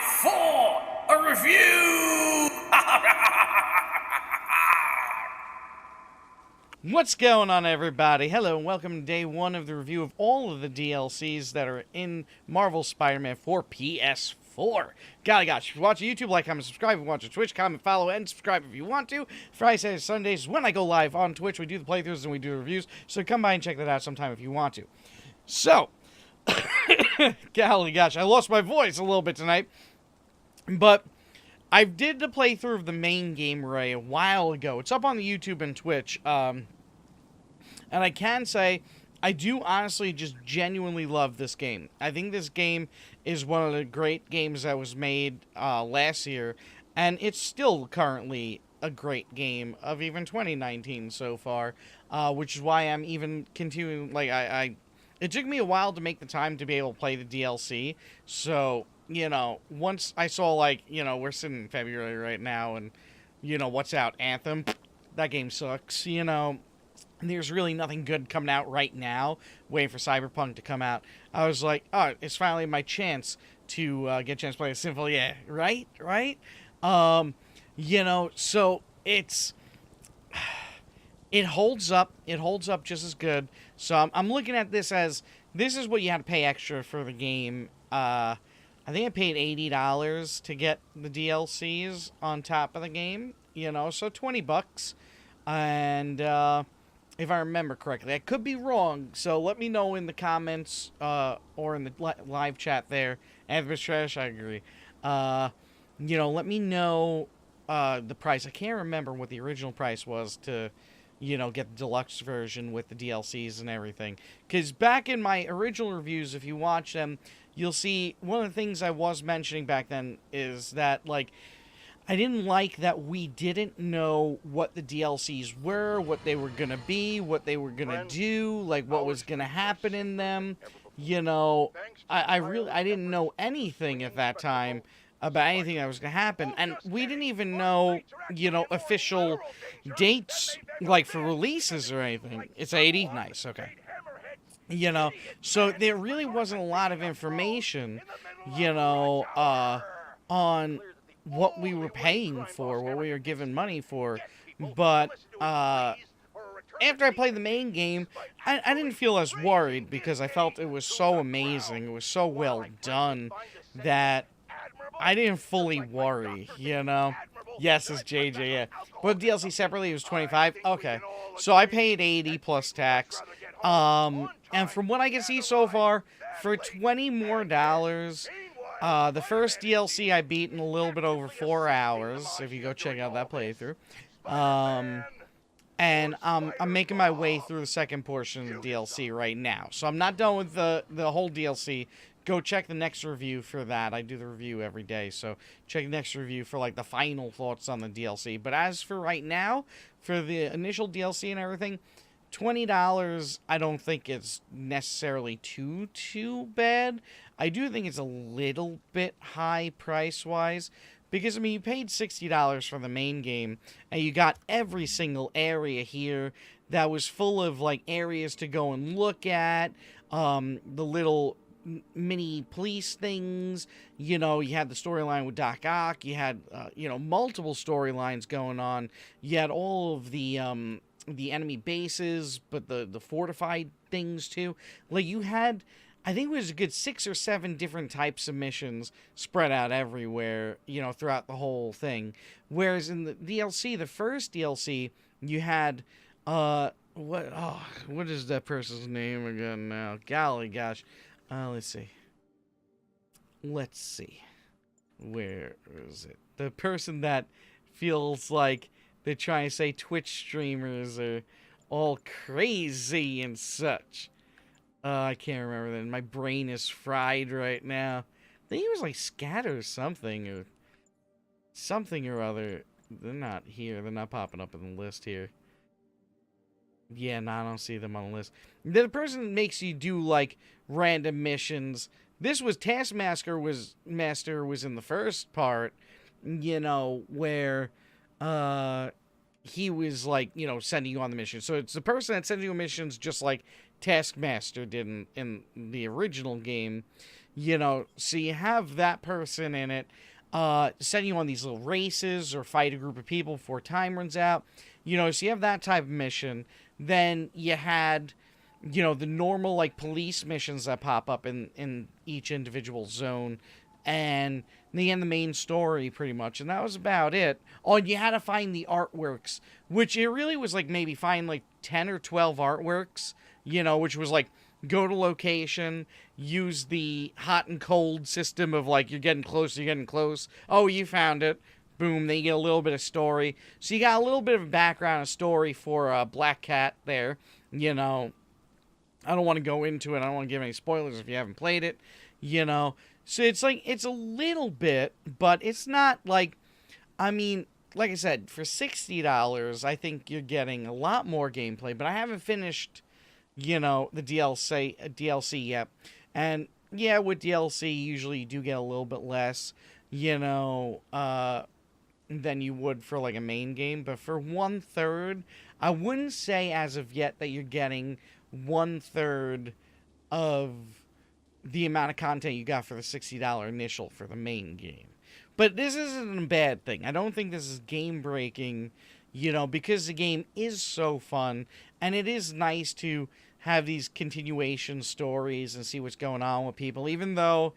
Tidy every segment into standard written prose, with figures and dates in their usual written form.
for a review! What's going on, everybody? Hello and welcome to day one of the review of all of the DLCs that are in Marvel Spider-Man for PS4. Golly gosh, if you watch YouTube, like, comment, subscribe. If you watch on Twitch, comment, follow, and subscribe if you want to. Friday, Saturday, Sundays, when I go live on Twitch, we do the playthroughs and we do the reviews, so come by and check that out sometime if you want to. So, golly gosh, I lost my voice a little bit tonight, but I did the playthrough of the main game Ray a while ago. It's up on the YouTube and Twitch, and I can say I do honestly just genuinely love this game. I think this game is one of the great games that was made last year, and it's still currently a great game of even 2019 so far, which is why I'm even continuing, like, it took me a while to make the time to be able to play the DLC, so, you know, once I saw, like, you know, we're sitting in February right now, and, you know, what's out? Anthem? That game sucks, you know, and there's really nothing good coming out right now, waiting for Cyberpunk to come out. I was like, oh, it's finally my chance to get a chance to play a Symphony, yeah, right? You know, so it holds up just as good. So I'm looking at this as, this is what you had to pay extra for the game. I think I paid $80 to get the DLCs on top of the game, you know, so $20. And if I remember correctly, I could be wrong, so let me know in the comments or in the live chat there. And if it's trash, I agree. You know, let me know the price. I can't remember what the original price was to, you know, get the deluxe version with the DLCs and everything. Because back in my original reviews, if you watch them, you'll see one of the things I was mentioning back then is that, like, I didn't like that we didn't know what the DLCs were, what they were going to be, what they were going to do, like, what was going to happen in them. You know, I didn't know anything at that time about anything that was going to happen. And we didn't even know, you know, official dates, like, for releases or anything. It's 80? Nice, okay. You know, so there really wasn't a lot of information, you know, on what we were paying for, what we were giving money for. But after I played the main game, I didn't feel as worried because I felt it was so amazing, it was so well done that I didn't fully worry, you know. Yes, it's JJ, yeah. But DLC separately, it was $25. Okay, so I paid $80 plus tax. And from what I can see so far, for $20 more, the first DLC I beat in a little bit over 4 hours, if you go check out that playthrough. And I'm making my way through the second portion of the DLC right now. So I'm not done with the whole DLC. Go check the next review for that. I do the review every day, so check the next review for, like, the final thoughts on the DLC. But as for right now, for the initial DLC and everything, $20, I don't think it's necessarily too bad. I do think it's a little bit high price-wise, because, I mean, you paid $60 for the main game, and you got every single area here that was full of, like, areas to go and look at, the little mini police things, you know, you had the storyline with Doc Ock, you had, you know, multiple storylines going on, you had all of the enemy bases, but the fortified things too. Like, you had, I think it was a good 6 or 7 different types of missions spread out everywhere, you know, throughout the whole thing. Whereas in the DLC, the first DLC, you had, what is that person's name again now? Golly gosh. Let's see. Where is it? The person that feels like they're trying to say Twitch streamers are all crazy and such. I can't remember that. My brain is fried right now. I think it was like Scatter or something or other. They're not here. They're not popping up in the list here. Yeah, no, I don't see them on the list. The person that makes you do, like, random missions. This was Taskmaster was in the first part, you know, where he was, like, you know, sending you on the mission. So it's the person that sends you missions just like Taskmaster did in the original game. So you have that person in it, send you on these little races or fight a group of people before time runs out. So you have that type of mission. Then you had, the normal like police missions that pop up in each individual zone, and the main story pretty much, and that was about it. Oh, and you had to find the artworks, which it really was like maybe find like 10 or 12 artworks, which was like go to location, use the hot and cold system of like you're getting close, you're getting close. Oh, you found it. Boom, then you get a little bit of story. So you got a little bit of a background, a story for Black Cat there. I don't want to go into it. I don't want to give any spoilers if you haven't played it. So it's like, it's a little bit, but it's not like, I mean, like I said, for $60, I think you're getting a lot more gameplay, but I haven't finished, the DLC yet. And yeah, with DLC, usually you do get a little bit less, than you would for like a main game. But for 1/3, I wouldn't say as of yet that you're getting 1/3 of the amount of content you got for the $60 initial for the main game. But this isn't a bad thing. I don't think this is game breaking, because the game is so fun, and it is nice to have these continuation stories and see what's going on with people, even though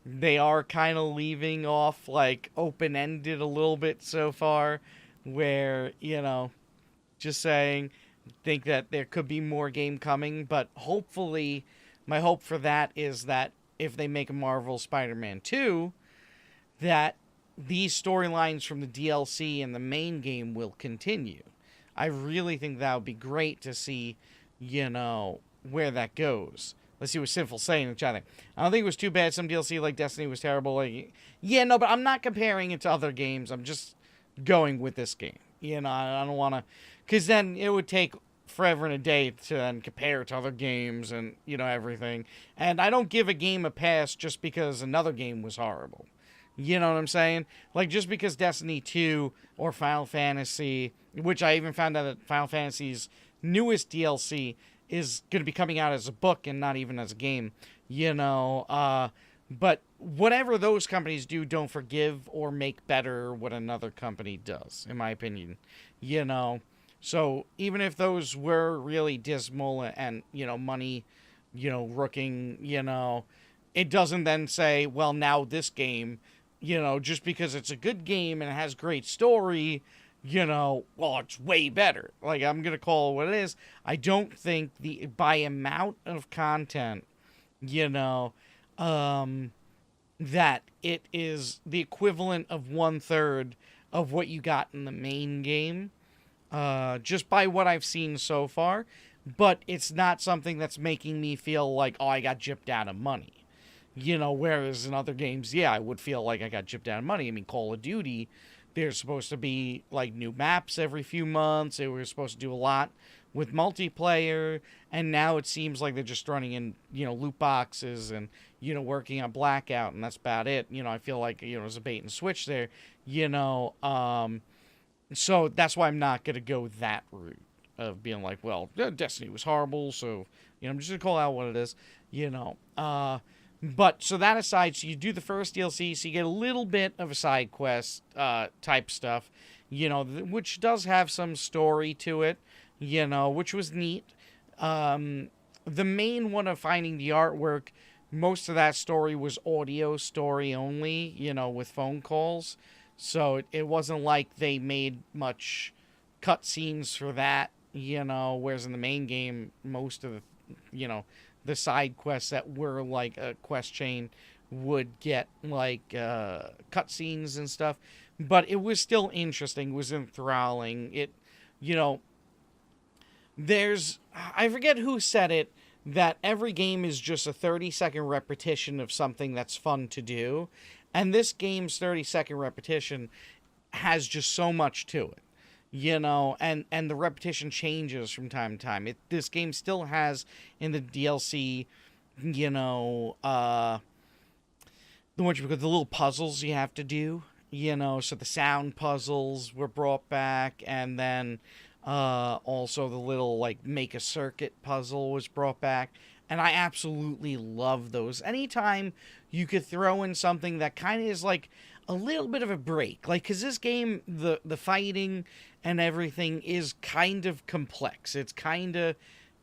they are kind of leaving off like open-ended a little bit so far, where, just saying, think that there could be more game coming, but hopefully my hope for that is that if they make a Marvel Spider-Man 2, that these storylines from the DLC and the main game will continue. I really think that would be great to see, where that goes. Let's see what Sinful's saying in the chat. I don't think it was too bad. Some DLC like Destiny was terrible. Yeah, no, but I'm not comparing it to other games. I'm just going with this game. I don't want to, because then it would take forever and a day to then compare it to other games and, everything. And I don't give a game a pass just because another game was horrible. You know what I'm saying? Like, just because Destiny 2 or Final Fantasy, which I even found out that Final Fantasy's newest DLC is going to be coming out as a book and not even as a game, but whatever those companies do, don't forgive or make better what another company does, in my opinion, So even if those were really dismal and, money, rooking, it doesn't then say, well, now this game, just because it's a good game and it has great story, well, it's way better. Like, I'm going to call it what it is. I don't think by amount of content, that it is the equivalent of 1/3 of what you got in the main game. Just by what I've seen so far, but it's not something that's making me feel like, oh, I got gypped out of money. Whereas in other games, yeah, I would feel like I got gypped out of money. I mean, Call of Duty, there's supposed to be, like, new maps every few months. They were supposed to do a lot with multiplayer, and now it seems like they're just running in, loot boxes and, working on Blackout, and that's about it. I feel like, there's a bait and switch there, So that's why I'm not going to go that route of being like, well, Destiny was horrible, so, I'm just going to call out what it is, But, so that aside, so you do the first DLC, so you get a little bit of a side quest type stuff, which does have some story to it, which was neat. The main one of finding the artwork, most of that story was audio story only, with phone calls. So it wasn't like they made much cutscenes for that, whereas in the main game, most of the, the side quests that were like a quest chain would get like cutscenes and stuff. But it was still interesting. It was enthralling. It, I forget who said it, that every game is just a 30-second repetition of something that's fun to do. And this game's 30-second repetition has just so much to it, and the repetition changes from time to time. This game still has in the DLC, the little puzzles you have to do, so the sound puzzles were brought back, and then also the little, like, make a circuit puzzle was brought back. And I absolutely love those. Anytime you could throw in something that kind of is like a little bit of a break. Like, because this game, the fighting and everything is kind of complex. It's kind of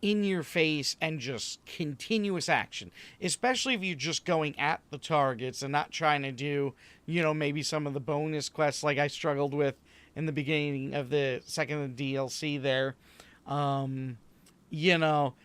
in your face and just continuous action, especially if you're just going at the targets and not trying to do, maybe some of the bonus quests like I struggled with in the beginning of the second DLC there. You know,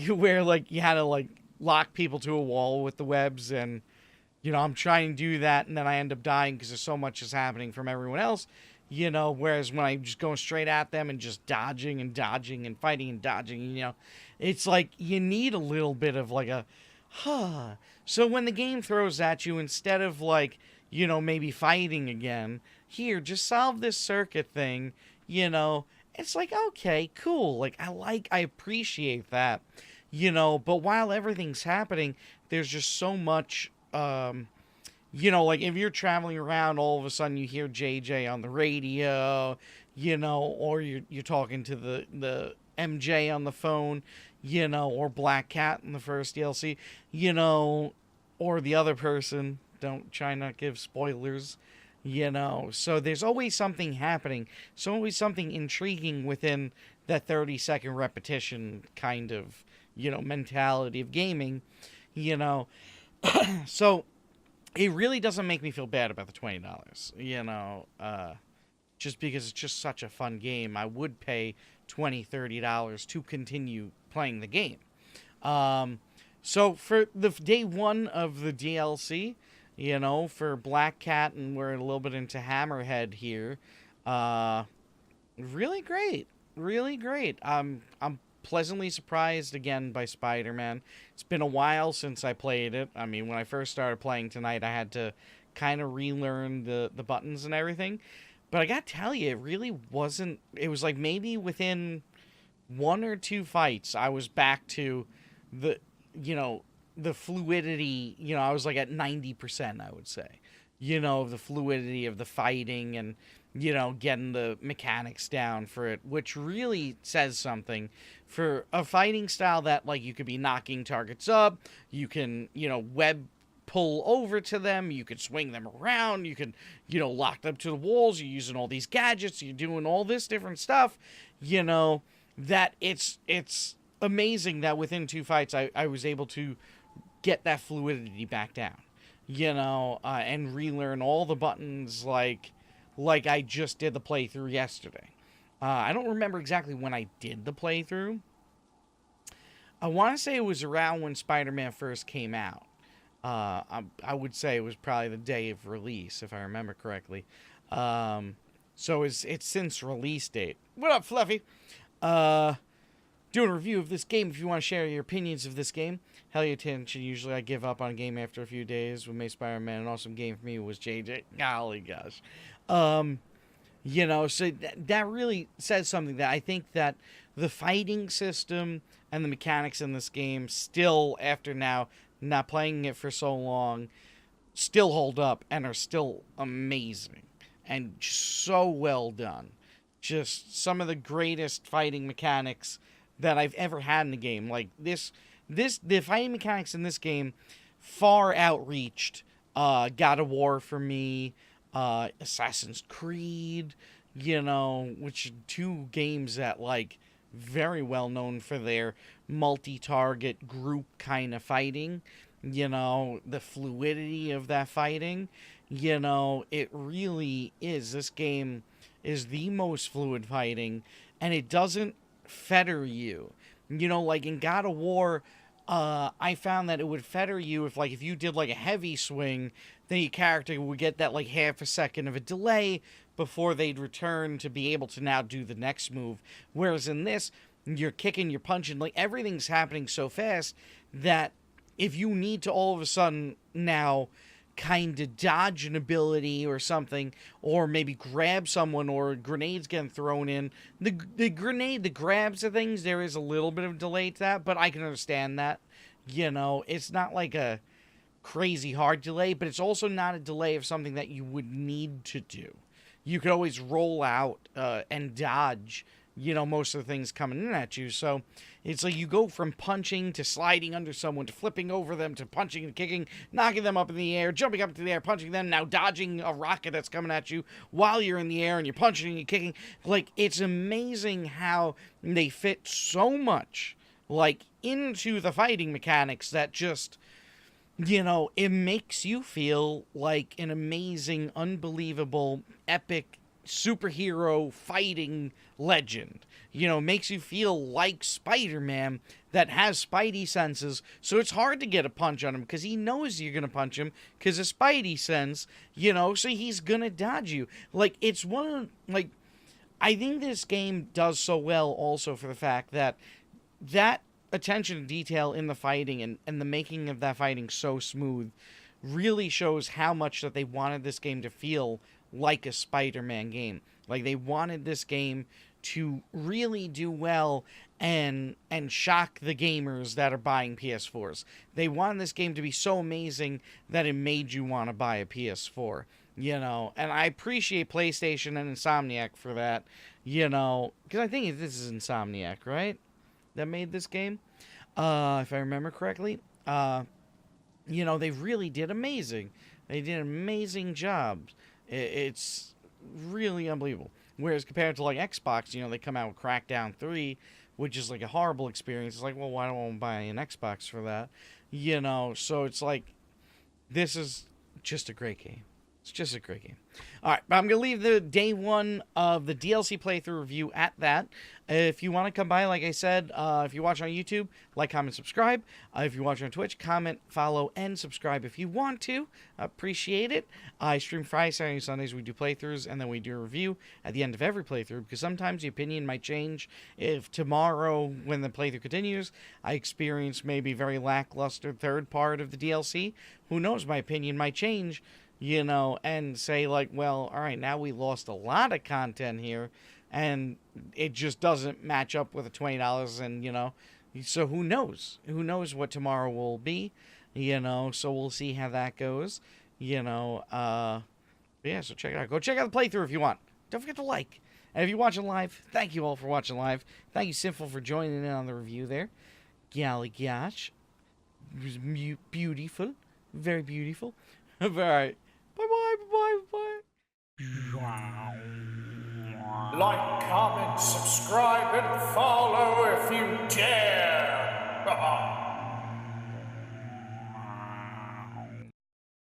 where like you had to like lock people to a wall with the webs, and I'm trying to do that, and then I end up dying because there's so much is happening from everyone else. Whereas when I'm just going straight at them and just dodging and dodging and fighting and dodging, it's like you need a little bit of like a, So when the game throws at you, instead of like, maybe fighting again, here, just solve this circuit thing, it's like, okay, cool. Like, I appreciate that, but while everything's happening, there's just so much, like if you're traveling around, all of a sudden you hear JJ on the radio, or you're talking to the MJ on the phone, or Black Cat in the first DLC, or the other person. Don't try not to give spoilers, So there's always something happening. So always something intriguing within that 30-second repetition kind of, mentality of gaming, So it really doesn't make me feel bad about the $20, just because it's just such a fun game. I would pay $20, $30 to continue playing the game. So for the day one of the DLC, for Black Cat, and we're a little bit into Hammerhead here, really great. Really great. I'm pleasantly surprised again by Spider-Man. It's been a while since I played it. I mean, when I first started playing tonight, I had to kind of relearn the buttons and everything. But I gotta tell you, it really wasn't... It was like maybe within one or two fights, I was back to the fluidity. I was like at 90%, I would say. Of the fluidity of the fighting and, getting the mechanics down for it, which really says something for a fighting style that, like, you could be knocking targets up, you can, web pull over to them, you could swing them around, you could, lock them to the walls, you're using all these gadgets, you're doing all this different stuff, that it's amazing that within two fights I was able to get that fluidity back down, and relearn all the buttons like I just did the playthrough yesterday. I don't remember exactly when I did the playthrough. I want to say it was around when Spider-Man first came out. I would say it was probably the day of release, if I remember correctly. So it's since release date. What up, Fluffy? Doing a review of this game. If you want to share your opinions of this game, hell yeah, attention. Usually I give up on a game after a few days. With May Spider-Man, an awesome game for me was JJ. Golly gosh. So that really says something, that I think that the fighting system and the mechanics in this game still, after now not playing it for so long, still hold up and are still amazing and so well done. Just some of the greatest fighting mechanics that I've ever had in the game. Like the fighting mechanics in this game far outreached God of War for me, Assassin's Creed, which are two games that, like, very well known for their multi-target group kind of fighting, the fluidity of that fighting, it really is. This game is the most fluid fighting, and it doesn't fetter you. Like in God of War, I found that it would fetter you if you did like a heavy swing, then your character would get that like half a second of a delay before they'd return to be able to now do the next move. Whereas in this, you're kicking, you're punching, like everything's happening so fast that if you need to all of a sudden now kind of dodge an ability or something, or maybe grab someone, or grenades getting thrown in, the grenade, the grabs of things, there is a little bit of delay to that, but I can understand that. It's not like a crazy hard delay, but it's also not a delay of something that you would need to do. You could always roll out and dodge, most of the things coming in at you. So it's like you go from punching to sliding under someone to flipping over them to punching and kicking, knocking them up in the air, jumping up into the air, punching them, now dodging a rocket that's coming at you while you're in the air and you're punching and you're kicking. Like, it's amazing how they fit so much, like, into the fighting mechanics that just, it makes you feel like an amazing, unbelievable, epic superhero fighting legend. Makes you feel like Spider-Man that has Spidey senses, so it's hard to get a punch on him because he knows you're gonna punch him because of Spidey sense, so he's gonna dodge you. Like, it's one of, like, I think this game does so well also for the fact that attention to detail in the fighting and the making of that fighting so smooth really shows how much that they wanted this game to feel like a Spider-Man game. Like, they wanted this game to really do well and shock the gamers that are buying PS4s. They wanted this game to be so amazing that it made you want to buy a PS4. And I appreciate PlayStation and Insomniac for that, because I think this is Insomniac, right? That made this game, if I remember correctly. They really did amazing. They did an amazing job. It's really unbelievable. Whereas compared to, like, Xbox, they come out with Crackdown 3, which is, like, a horrible experience. It's like, well, why don't I buy an Xbox for that? So it's like, this is just a great game. It's just a great game. All right, but I'm going to leave the day one of the DLC playthrough review at that. If you want to come by, like I said, if you watch on YouTube, like, comment, subscribe. If you watch on Twitch, comment, follow, and subscribe if you want to. Appreciate it. I stream Friday, Saturday, Sundays. We do playthroughs, and then we do a review at the end of every playthrough, because sometimes the opinion might change. If tomorrow, when the playthrough continues, I experience maybe very lackluster third part of the DLC, who knows, my opinion might change. And say, like, well, all right, now we lost a lot of content here, and it just doesn't match up with the $20, and, so who knows? Who knows what tomorrow will be, so we'll see how that goes, yeah, so check it out. Go check out the playthrough if you want. Don't forget to like. And if you're watching live, thank you all for watching live. Thank you, Sinful, for joining in on the review there. Golly gosh. It was beautiful. Very beautiful. All right. Bye-bye, bye-bye, bye-bye. Like, comment, subscribe, and follow if you dare.